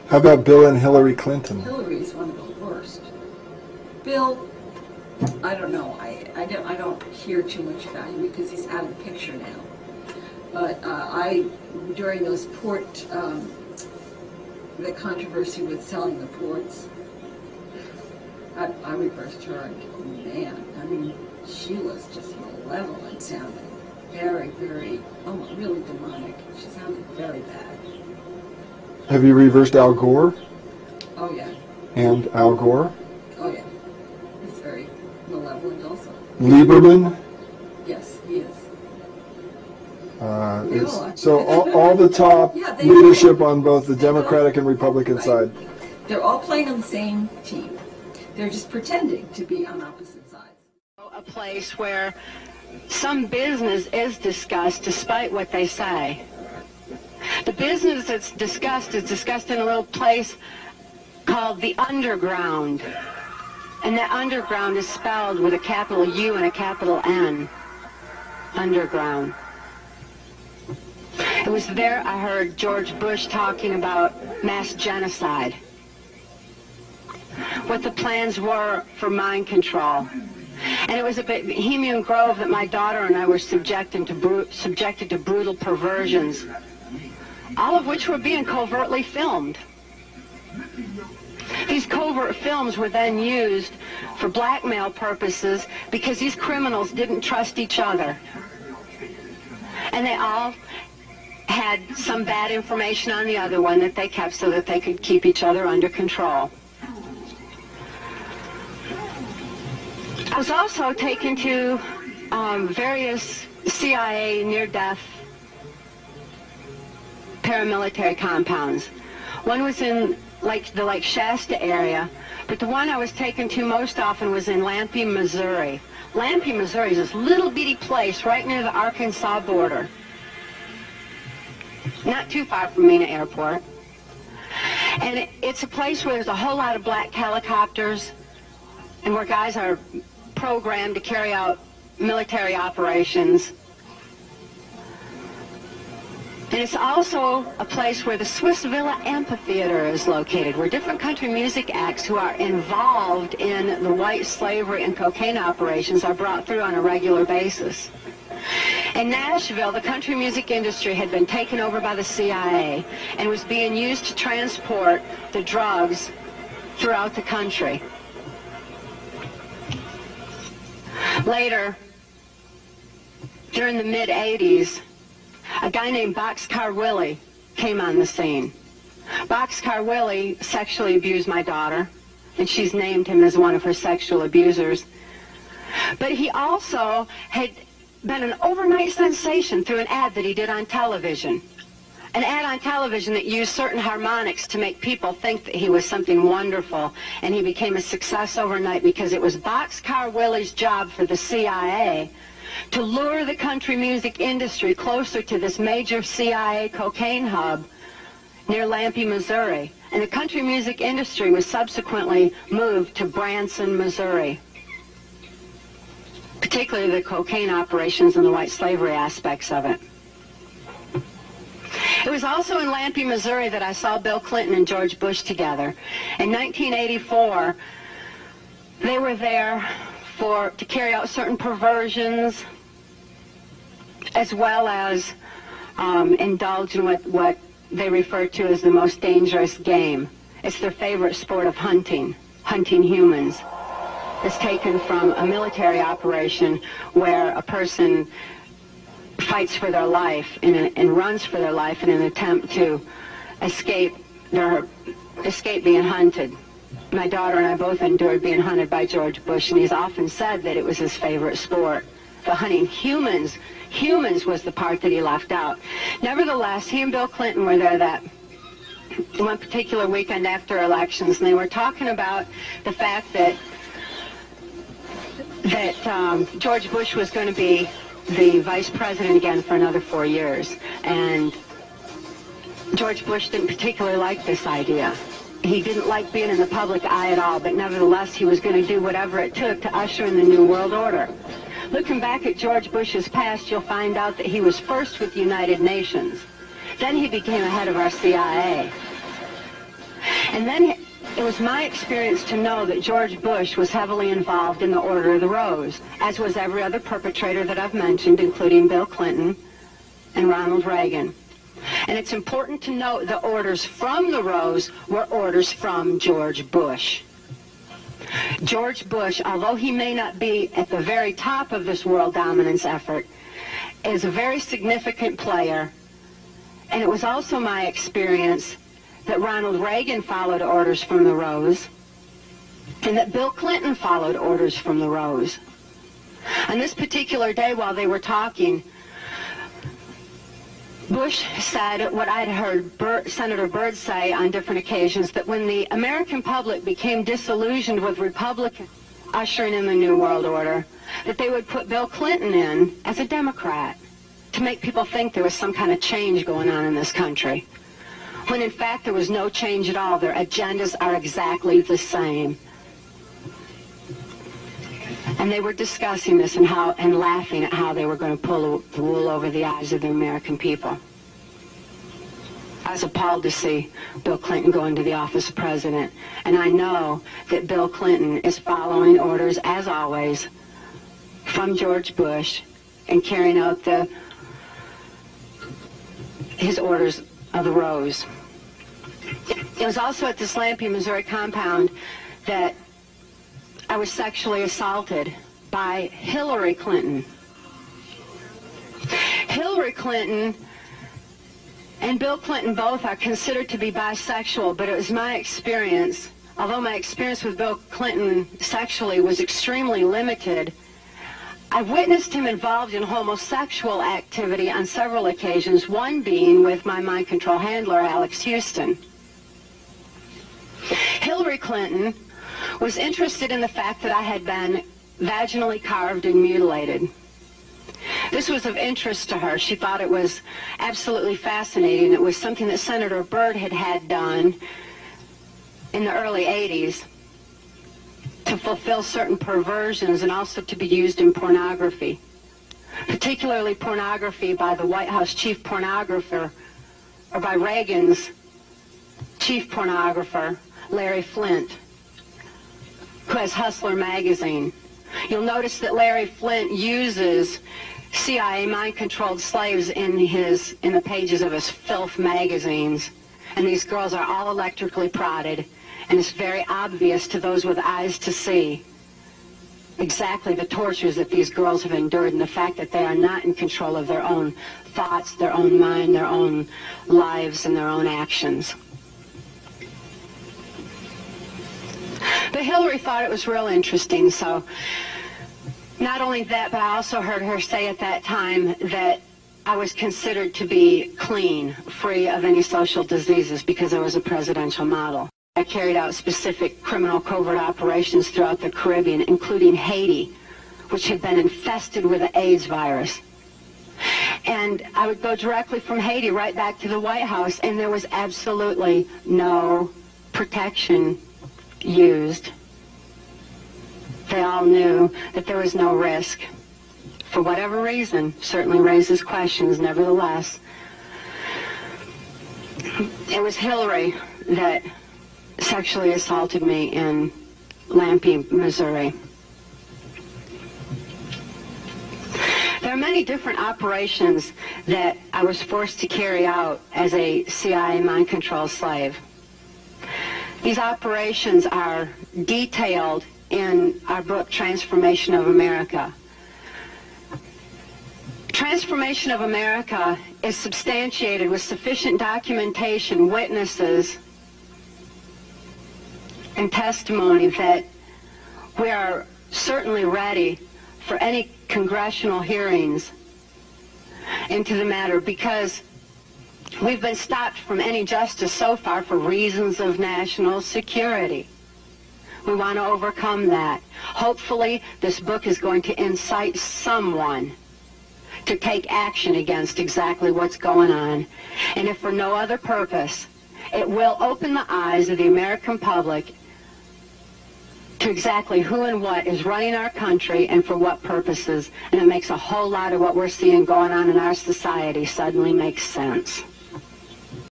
How about Bill and Hillary Clinton? Hillary's one of the worst. Bill, I don't know. I don't hear too much about him because he's out of the picture now. But during those port, the controversy with selling the ports, I reversed her, and man, I mean, she was just malevolent sounding. Very, very, really demonic. She sounded very bad. Have you reversed Al Gore? Oh, yeah. And Al Gore? Oh, yeah. He's very malevolent also. Lieberman? Yes, he is. So all the top leadership on both the Democratic and Republican side. They're all playing on the same team. They're just pretending to be on opposite sides. A place where some business is discussed despite what they say. The business that's discussed is discussed in a little place called the underground. And that underground is spelled with a capital U and a capital N. Underground. It was there I heard George Bush talking about mass genocide. What the plans were for mind control. And it was at Bohemian Grove that my daughter and I were subjected to brutal perversions, all of which were being covertly filmed. These covert films were then used for blackmail purposes because these criminals didn't trust each other. And they all had some bad information on the other one that they kept so that they could keep each other under control. I was also taken to various CIA near-death paramilitary compounds. One was in the Lake Shasta area, but the one I was taken to most often was in Lampe, Missouri. Lampe, Missouri is this little bitty place right near the Arkansas border. Not too far from Mena Airport. And it's a place where there's a whole lot of black helicopters and where guys are programmed to carry out military operations. And it's also a place where the Swiss Villa Amphitheater is located, where different country music acts who are involved in the white slavery and cocaine operations are brought through on a regular basis. In Nashville, the country music industry had been taken over by the CIA and was being used to transport the drugs throughout the country. Later, during the mid-'80s, a guy named Boxcar Willie came on the scene. Boxcar Willie sexually abused my daughter, and she's named him as one of her sexual abusers. But he also had been an overnight sensation through an ad that he did on television. An ad on television that used certain harmonics to make people think that he was something wonderful, and he became a success overnight because it was Boxcar Willie's job for the CIA to lure the country music industry closer to this major CIA cocaine hub near Lampe, Missouri. And the country music industry was subsequently moved to Branson, Missouri, particularly the cocaine operations and the white slavery aspects of it. It was also in Lampe, Missouri that I saw Bill Clinton and George Bush together. In 1984, they were there to carry out certain perversions, as well as indulge in what they refer to as the most dangerous game. It's their favorite sport of hunting humans. It's taken from a military operation where a person fights for their life and runs for their life in an attempt to escape being hunted. My daughter and I both endured being hunted by George Bush, and he's often said that it was his favorite sport. The hunting humans was the part that he left out. Nevertheless, he and Bill Clinton were there that one particular weekend after elections, and they were talking about the fact that George Bush was going to be the vice president again for another 4 years. And George Bush didn't particularly like this idea. He didn't like being in the public eye at all, but nevertheless he was going to do whatever it took to usher in the New World Order. Looking back at George Bush's past, you'll find out that he was first with the United Nations. Then he became a head of our CIA. And then it was my experience to know that George Bush was heavily involved in the Order of the Rose, as was every other perpetrator that I've mentioned, including Bill Clinton and Ronald Reagan. And it's important to note the orders from the Rose were orders from George Bush. George Bush, although he may not be at the very top of this world dominance effort, is a very significant player. And it was also my experience that Ronald Reagan followed orders from the Rose, and that Bill Clinton followed orders from the Rose. On this particular day, while they were talking, Bush said what I'd heard Senator Byrd say on different occasions, that when the American public became disillusioned with Republicans ushering in the New World Order, that they would put Bill Clinton in as a Democrat to make people think there was some kind of change going on in this country, when in fact there was no change at all. Their agendas are exactly the same. And they were discussing this and laughing at how they were going to pull the wool over the eyes of the American people. I was appalled to see Bill Clinton go into the office of president. And I know that Bill Clinton is following orders, as always, from George Bush and carrying out his orders of the Rose. It was also at the Slampy, Missouri compound that I was sexually assaulted by Hillary Clinton. Hillary Clinton and Bill Clinton both are considered to be bisexual, but it was my experience, although my experience with Bill Clinton sexually was extremely limited, I've witnessed him involved in homosexual activity on several occasions, one being with my mind control handler, Alex Houston. Hillary Clinton was interested in the fact that I had been vaginally carved and mutilated. This was of interest to her. She thought it was absolutely fascinating. It was something that Senator Byrd had done in the early 80s to fulfill certain perversions and also to be used in pornography, particularly pornography by the White House chief pornographer, or by Reagan's chief pornographer, Larry Flynt, who has Hustler magazine. You'll notice that Larry Flynt uses CIA mind-controlled slaves in the pages of his filth magazines. And these girls are all electrically prodded, and it's very obvious to those with eyes to see exactly the tortures that these girls have endured, and the fact that they are not in control of their own thoughts, their own mind, their own lives, and their own actions. But Hillary thought it was real interesting, so not only that, but I also heard her say at that time that I was considered to be clean, free of any social diseases, because I was a presidential model. I carried out specific criminal covert operations throughout the Caribbean, including Haiti, which had been infested with the AIDS virus. And I would go directly from Haiti right back to the White House, and there was absolutely no protection used. They all knew that there was no risk. For whatever reason, certainly raises questions nevertheless. It was Hillary that sexually assaulted me in Lampy, Missouri. There are many different operations that I was forced to carry out as a CIA mind control slave. These operations are detailed in our book, Transformation of America. Transformation of America is substantiated with sufficient documentation, witnesses, and testimony that we are certainly ready for any congressional hearings into the matter, because we've been stopped from any justice so far for reasons of national security. We want to overcome that. Hopefully, this book is going to incite someone to take action against exactly what's going on. And if for no other purpose, it will open the eyes of the American public to exactly who and what is running our country and for what purposes. And it makes a whole lot of what we're seeing going on in our society suddenly make sense.